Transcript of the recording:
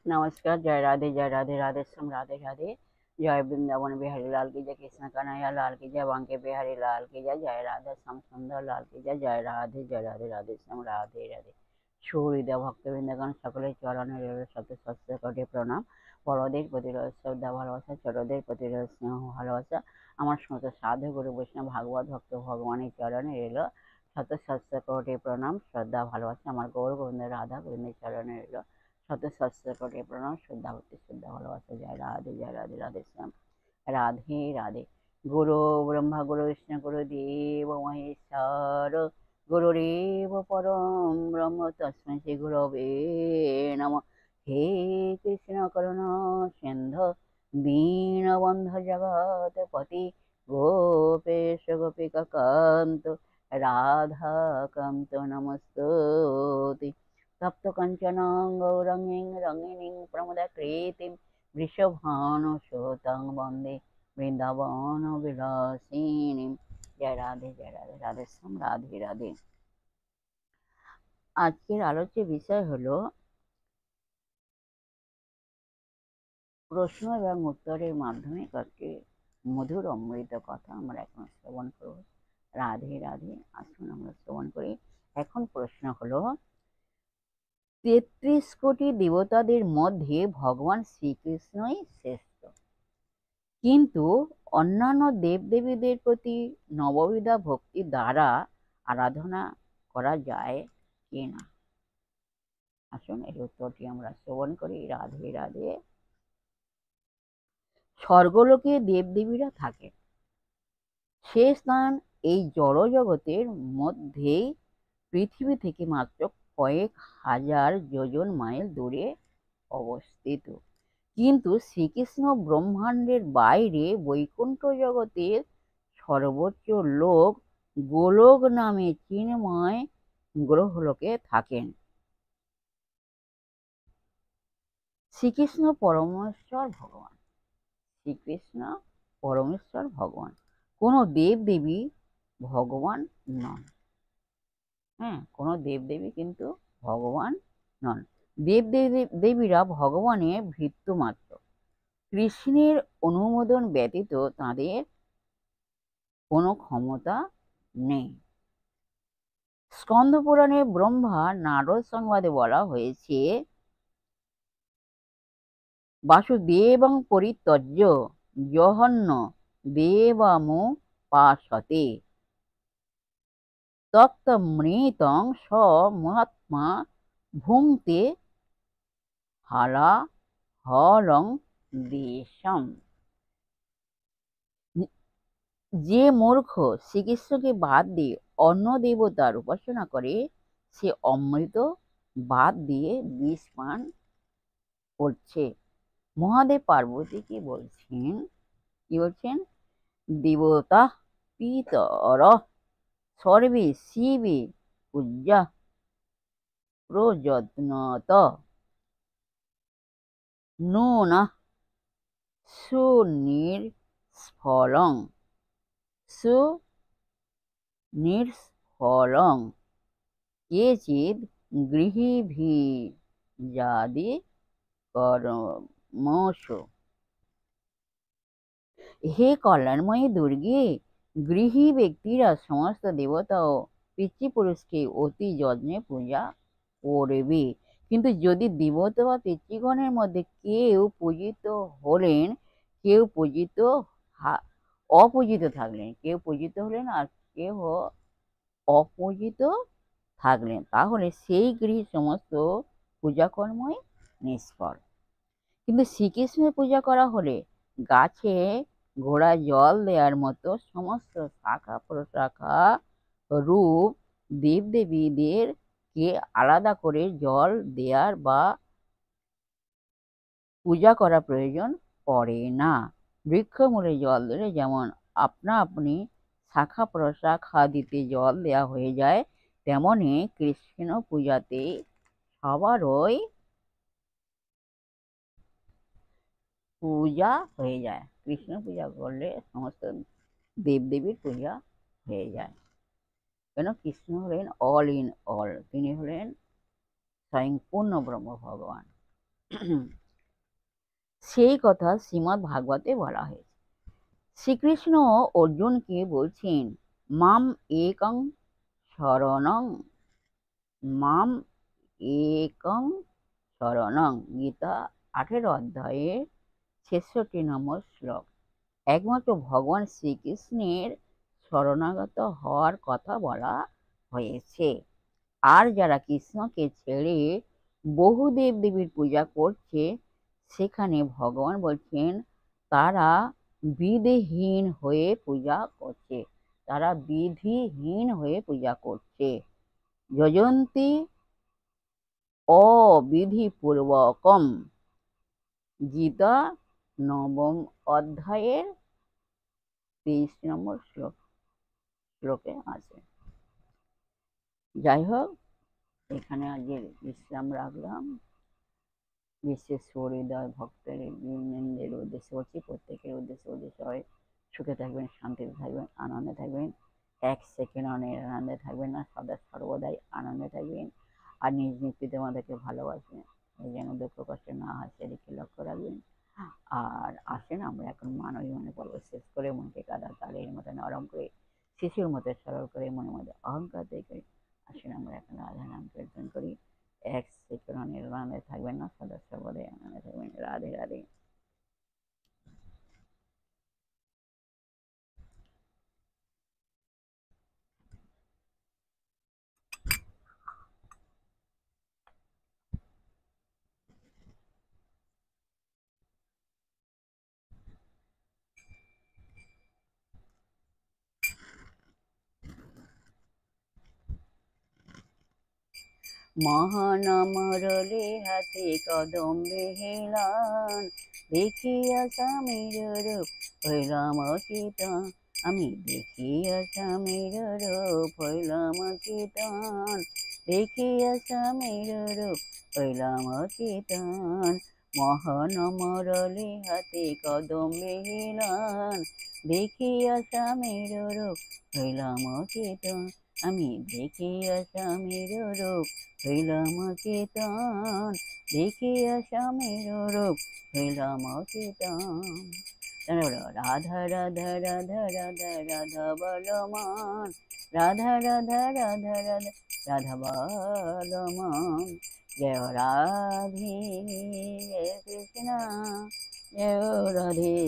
नमस्कार। जय राधे राधे श्याम राधे राधे। जय वृंदावन बिहारी लाल की जय, कृष्ण कन्हैया लाल की जय, बांके बिहारी लाल की जय, जय राधा श्याम सुंदर लाल की जय, जय राधे राधे श्याम রাধে রাধে। সুহৃদয় ভক্তবৃন্দগণ সকলের চরণে রইল শত সহস্র কোটি প্রণাম। বড়দের প্রতি রইল শ্রদ্ধা ভালোবাসা, ছোটদের প্রতি রইল স্নেহ ভালোবাসা। আমার সমস্ত সাধু গুরু বৈষ্ণব ভাগবত ভক্ত ভগবানের চরণে রইল শত সহস্র কোটি প্রণাম, শ্রদ্ধা ভালোবাসা। আমার গৌর গোবিন্দ রাধা গোবিন্দের চরণে রইল শত সহস্র কোটি প্রণাম, শ্রদ্ধা ভক্তি শ্রদ্ধা ভালোবাসা। জয় রাধে রাধে শ্যাম রাধে রাধে। গুরু ব্রহ্মা গুরু বিষ্ণু গুরু দেব মহেশ্বর, গুরুরেব পরম ব্রহ্ম তস্मै শ্রী গুরবে নমঃ। হে কৃষ্ণ করুণা সিন্ধু দীনবন্ধু জগৎপতি, গোপেশ গোপিকা কান্ত রাধা কান্ত নমস্তুতে। তপ্ত কাঞ্চন গৌরাঙ্গীং রঙ্গিনীং প্রমদাকৃতিং বৃষভানুসুতাং বন্দে বৃন্দাবন বিলাসিনীং। জয় রাধে রাধে শ্যাম রাধে রাধে। আজকের আলোচ্য বিষয় হলো প্রশ্ন এবং উত্তরের মাধ্যমে কয়েকটি মধুর অমৃত কথা আমরা এখন শ্রবণ করব। রাধে রাধে। আসুন আমরা শ্রবণ করি। এখন প্রশ্ন হলো, ৩৩ কোটি দেবতাদের মধ্যে ভগবান শ্রীকৃষ্ণই শ্রেষ্ঠ, কিন্তু অন্যান্য দেবদেবীদের প্রতি নববিধা ভক্তি দ্বারা আরাধনা করা যায় কিনা? আসুন এর উত্তরটি আমরা শ্রবণ করি। রাধে রাধে। স্বর্গলোকে দেবদেবীরা থাকে, সে স্থান এই জড়জগতের মধ্যেই পৃথিবী থেকে মাত্র কয়েক হাজার যোজন মাইল দূরে অবস্থিত। কিন্তু শ্রীকৃষ্ণ ব্রহ্মাণ্ডের বাইরে বৈকুণ্ঠ জগতের সর্বোচ্চ লোক গোলক নামে চিন্ময় গ্রহলোকে থাকেন। শ্রীকৃষ্ণ পরমেশ্বর ভগবান। শ্রীকৃষ্ণ পরমেশ্বর ভগবান, কোনো দেবদেবী ভগবান নন। কোনো দেবদেবী কিন্তু ভগবান নন। দেবদেবীরা ভগবানের ভৃত্য মাত্র। কৃষ্ণের অনুমোদন ব্যতীত তাদের কোনো ক্ষমতা নেই। স্কন্দ পুরাণে ব্রহ্মা নারদ সংবাদে বলা হয়েছে, বাসুদেবং পরিত্যজ্য জহন্য দেবামুপাসতে তত্ত্বমৃতং স মহাত্মা ভুঙ্ক্তে হালাহলং দেশম। যে মূর্খ শ্রীকৃষ্ণকে বাদ দিয়ে অন্য দেবতার উপাসনা করে, সে অমৃত বাদ দিয়ে বিষ পান করছে। মহাদেব পার্বতীকে বলছেন, কি বলছেন? দেবতা পিতর সর্বে শিবে পূজ্যা প্রযত্নত নূনঃ সুনির্স্ফলং কেচিৎ গৃহীভির্যাদি কর্মসু। হে কল্যাণময়ী দুর্গে, গৃহী ব্যক্তিরা সমস্ত দেবতা ও পিতৃপুরুষকে অতি যত্নে পূজা করবে, কিন্তু যদি দেবতা বা পিতৃগণের মধ্যে কেউ পূজিত হলেন, কেউ অপূজিত থাকলেন, কেউ পূজিত হলেন আর কেউ অপূজিত থাকলেন, তাহলে সেই গৃহে সমস্ত পূজাকর্মই নিষ্ফল। কিন্তু শ্রীকৃষ্ণের পূজা করা হলে গাছে ঘোড়া জল দেওয়ার মতো সমস্ত শাখা প্রশাখা রূপ দেবদেবীদের কে আলাদা করে জল দেওয়ার বা পূজা করা প্রয়োজন পড়ে না। বৃক্ষমূলে জল দিলে যেমন আপনা আপনি শাখা প্রশাখা দিতে জল দেওয়া হয়ে যায়, তেমনি কৃষ্ণ পূজাতে সবারই পূজা হয়ে যায়। কৃষ্ণ পূজা করলে সমস্ত দেবদেবীর পূজা হয়ে যায়। কেন? কৃষ্ণ হলেন অল ইন অল, তিনি হলেন স্বয়ং পূর্ণ ব্রহ্ম ভগবান। সেই কথা শ্রীমদ্ ভাগবতে বলা হয়েছে। শ্রীকৃষ্ণ অর্জুনকে বলছেন, মাম একং শরণং, মাম একং শরণং। গীতা 18 অধ্যায়ের 66 নম্বর শ্লোক। একমাত্র ভগবান শ্রীকৃষ্ণের শরণাগত হওয়ার কথা বলা হয়েছে। আর যারা কৃষ্ণকে ছেড়ে বহু দেব দেবীর পূজা করছে, সেখানে ভগবান বলছেন তারা বিধিহীন হয়ে পূজা করছে, তারা বিধিহীন হয়ে পূজা করছে। যজন্তি অবিধিপূর্বকম। গীতা 9 অধ্যায়ের 23 নম্বর শ্লোকে আছে। যাই হোক, এখানে আজকে বিশ্রাম রাখলাম। বিশেষ হৃদয় ভক্তের বৃন্দের উদ্দেশ্যে বলছি, প্রত্যেকের উদ্দেশ্যে সবাই সুখে থাকবেন, শান্তিতে থাকবেন, আনন্দে থাকবেন। এক সেকেন্ড আনন্দে থাকবেন না, সদা সর্বদাই আনন্দে থাকবেন। আর নিজ নিজ পিতামাতাকে ভালোবাসবেন, যেন দুঃখ কষ্ট না হয় সেদিকে লক্ষ্য রাখবেন। আর আসেন আমরা এখন মানবী মনে পর্ব শেষ করে মনকে কাদা তালের মতো নরম করে, শিশুর মতো সরল করে, মনের মধ্যে অহংকার থেকে আসেন আমরা এখন রাধা নাম কীর্তন করি। এক সেকেন্ড আনন্দে থাকবেন না, সদা সর্বদাই আনন্দে থাকবেন। রাধে রাধে। মহানমরলে হাতে কদম্বে হেলান, দেখিয়া স্বামীর রূপ হইলাম অচেতন। আমি দেখিয়া স্বামীর রূপ হইলাম অচেতন, দেখিয়া স্বামীর রূপ হইলাম অচেতন। মহানমরলে হাতে কদম্বে হেলান, দেখিয়া স্বামীর রূপ হইলাম অচেতন। আমি দেখিয়া স্বামীর রূপ হইলাম অচেতন, দেখিয়া স্বামীর রূপ হইলাম অচেতন। রাধা রাধা রাধা রাধা রাধা বলমান, রাধা রাধা রাধা রাধা রাধা বলমান। জয় রাধে, জয় কৃষ্ণ, জয় রাধে।